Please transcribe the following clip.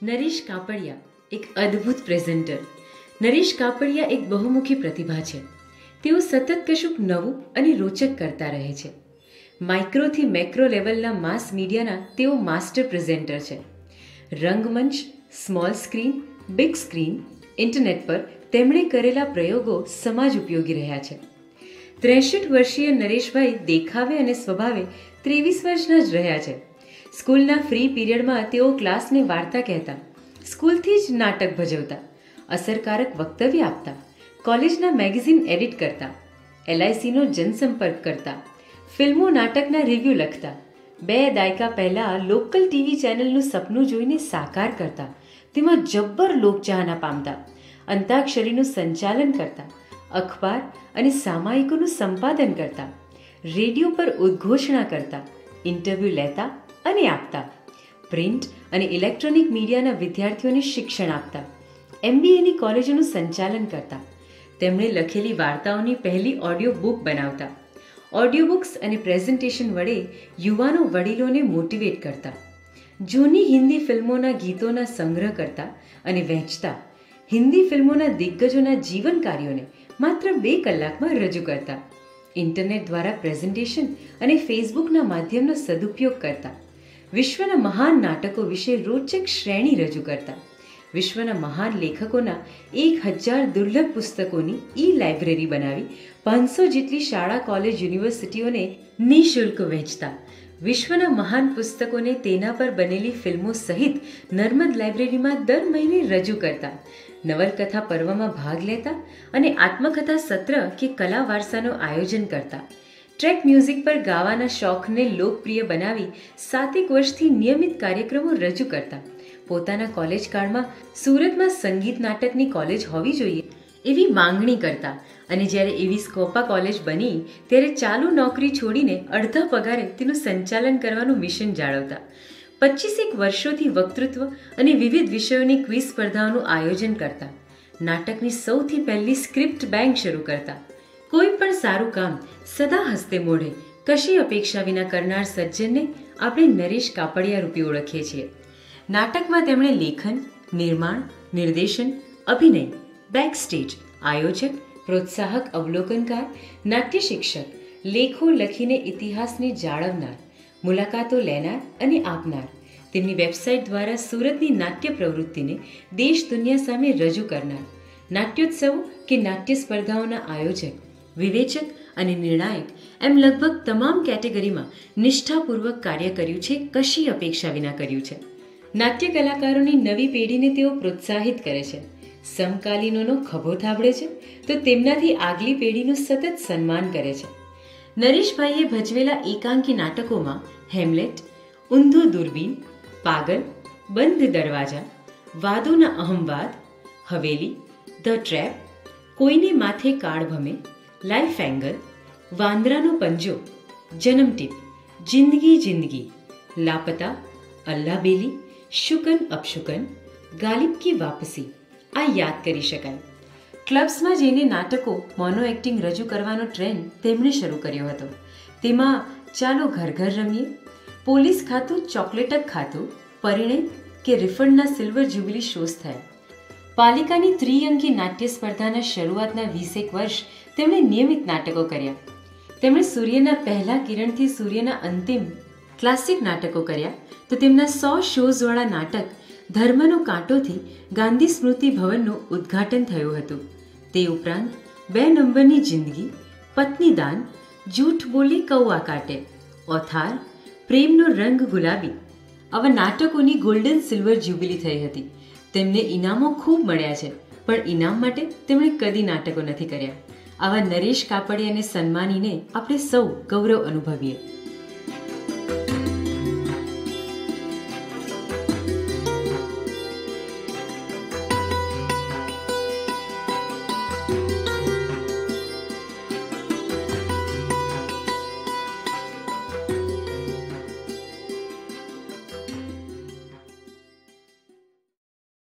નરેશ કાપડિયા એક અદ્ભુત પ્રેઝન્ટર. નરેશ કાપડિયા એક બહુમુખી પ્રતિભા છે. તેઓ સતત કશુંક નવું અને રોચક કરતા રહે છે. માઇક્રોથી મેક્રો લેવલના માસ મીડિયાના તેઓ માસ્ટર પ્રેઝેન્ટર છે. રંગમંચ, small screen, big screen, internet પર તેમણે કરેલા પ્રયોગો સમાજ ઉપયોગી રહ્યા છે. 63 વર્ષીય નરેશભાઈ દેખાવે અને સ્વભાવે 23 વર્ષના જ રહ્યા છે. સ્કૂલના ફ્રી પીરિયડમાં તેઓ ક્લાસને વાર્તા કહેતા, સ્કૂલથી જ નાટક ભજવતા, અસરકારક વક્તવ્ય આપતા, કોલેજના મેગેઝિન એડિટ કરતા, LICનો જનસંપર્ક કરતા, ફિલ્મો નાટકના રિવ્યૂ લખતા, 2 દાયકા પહેલાં લોકલ ટીવી ચેનલનું સપનું જોઈને સાકાર કરતા, તેમાં જબ્બર લોકચાહના પામતા, અંતાક્ષરીનું સંચાલન કરતા, અખબાર અને સામાયિકોનું સંપાદન કરતા, રેડિયો પર ઉદ્ઘોષણા કરતા, ઇન્ટરવ્યૂ લેતા અને આપતા, પ્રિન્ટ અને ઇલેક્ટ્રોનિક મીડિયાના વિદ્યાર્થીઓને શિક્ષણ આપતા, MBAની કોલેજોનું સંચાલન કરતા, તેમણે લખેલી વાર્તાઓની પહેલી ઓડિયો બુક બનાવતા, ઓડિયો બુક્સ અને પ્રેઝન્ટેશન વડે યુવાનો વડીલોને મોટિવેટ કરતા, જૂની હિન્દી ફિલ્મોના ગીતોના સંગ્રહ કરતા અને વહેંચતા, હિન્દી ફિલ્મોના દિગ્ગજોના જીવન કાર્યોને માત્ર 2 કલાકમાં રજૂ કરતા, ઇન્ટરનેટ દ્વારા પ્રેઝન્ટેશન અને ફેસબુકના માધ્યમનો સદુપયોગ કરતા, વિશ્વના મહાન નાટકો વિશે રોચક શ્રેણી રજૂ કરતા, વિશ્વના મહાન લેખકોના 1000 દુર્લભ પુસ્તકોની લાઇબ્રેરી બનાવી 500 જેટલી શાળા, કોલેજ, યુનિવર્સિટીઓને નિઃશુલ્ક વહેંચતા, વિશ્વના મહાન પુસ્તકોને તેના પર બનેલી ફિલ્મો સહિત નર્મદ લાઇબ્રેરીમાં દર મહિને રજૂ કરતા, નવલકથા પર્વમાં ભાગ લેતા અને આત્મકથા સત્ર કે કલા વારસાનું આયોજન કરતા, ટ્રેક મ્યુઝિક પર ગાવાના શોખને લોકપ્રિય બનાવી 7 વર્ષથી નિયમિત કાર્યક્રમો રજૂ કરતા, પોતાના કોલેજ કાળમાં સુરતમાં સંગીત નાટકની કોલેજ હોવી જોઈએ એવી માંગણી કરતા અને જ્યારે એવી સ્કોપા કોલેજ બની ત્યારે ચાલુ નોકરી છોડીને અડધા પગારે તેનું સંચાલન કરવાનું મિશન જાળવતા, 25 વર્ષોથી વક્તૃત્વ અને વિવિધ વિષયોની ક્વિઝ સ્પર્ધાઓનું આયોજન કરતા, નાટકની સૌથી પહેલી સ્ક્રિપ્ટ બેંક શરૂ કરતા, કોઈ પણ સારું કામ સદા હસ્તે મોઢે કશી અપેક્ષા વિના કરનાર સજ્જનને આપણે નરેશ કાપડિયા રૂપે ઓળખીએ છીએ. નાટકમાં તેમણે લેખન, નિર્માણ, નિર્દેશન, અભિનય, બેકસ્ટેજ, આયોજક, પ્રોત્સાહક, અવલોકનકાર, નાટ્ય શિક્ષક, લેખો લખીને ઇતિહાસને જાળવનાર, મુલાકાતો લેનાર અને આપનાર, તેમની વેબસાઇટ દ્વારા સુરતની નાટ્ય પ્રવૃત્તિને દેશ દુનિયા સામે રજૂ કરનાર, નાટ્યોત્સવો કે નાટ્ય સ્પર્ધાઓના આયોજક, વિવેચક અને નિર્ણાયક એમ લગભગ તમામ કેટેગરીમાં નિષ્ઠાપૂર્વક કાર્ય કર્યું છે, કશી અપેક્ષા વિના કર્યું છે. નાટ્ય કલાકારોની નવી પેઢીને તેઓ પ્રોત્સાહિત કરે છે, સમકાલીનોનો ખભો થાબડે છે તો તેમનાથી આગલી પેઢીનું સતત સન્માન કરે છે. નરેશભાઈએ ભજવેલા એકાંકી નાટકોમાં હેમ્લેટ, ઊંધું દૂરબીન, પાગલ, બંધ દરવાજા, વાદોના અહમવાદ, હવેલી, ધ ટ્રેપ, કોઈને માથે કાળ ભમે, લાઈફ એંગલ, વાંદરાનો પંજો, જન્મ ટીપ, જિંદગી જિંદગી, લાપતા, અલ્લાહ બેલી, શુકન અપશુકન, ગાલિબ કી વાપસી આ યાદ કરી શકાય. ક્લબ્સમાં જઈને નાટકો, મોનો એક્ટિંગ રજૂ કરવાનો ટ્રેન્ડ તેમણે શરૂ કર્યો હતો. તેમાં ચાલો ઘર ઘર રમીએ, પોલીસ ખાતું, ચોકલેટ ખાતું, પરિણય કે રિફંડના સિલ્વર જ્યુબિલી શોઝ થયા. પાલિકાની ત્રિઅંકી નાટ્ય સ્પર્ધાના શરૂઆતના 20 વર્ષ તેમણે નિયમિત નાટકો કર્યા. તેમણે સૂર્યના પહેલા કિરણથી સૂર્યના અંતિમ ક્લાસિક નાટકો કર્યા તો તેમના 100 શોઝવાળા નાટક ધર્મનો કાંટોથી ગાંધી સ્મૃતિ ભવનનું ઉદ્ઘાટન થયું હતું. તે ઉપરાંત 2 નંબરની જિંદગી, પત્નીદાન, જૂઠ બોલી કૌવા કાટે, ઓથાર, પ્રેમનો રંગ ગુલાબી આવા નાટકોની ગોલ્ડન સિલ્વર જ્યુબિલી થઈ હતી. તેમને ઇનામો ખૂબ મળ્યા છે, પણ ઇનામ માટે તેમણે કદી નાટકો નથી કર્યા. આવા નરેશ કાપડિયાને સન્માનીને આપણે સૌ ગૌરવ અનુભવીએ.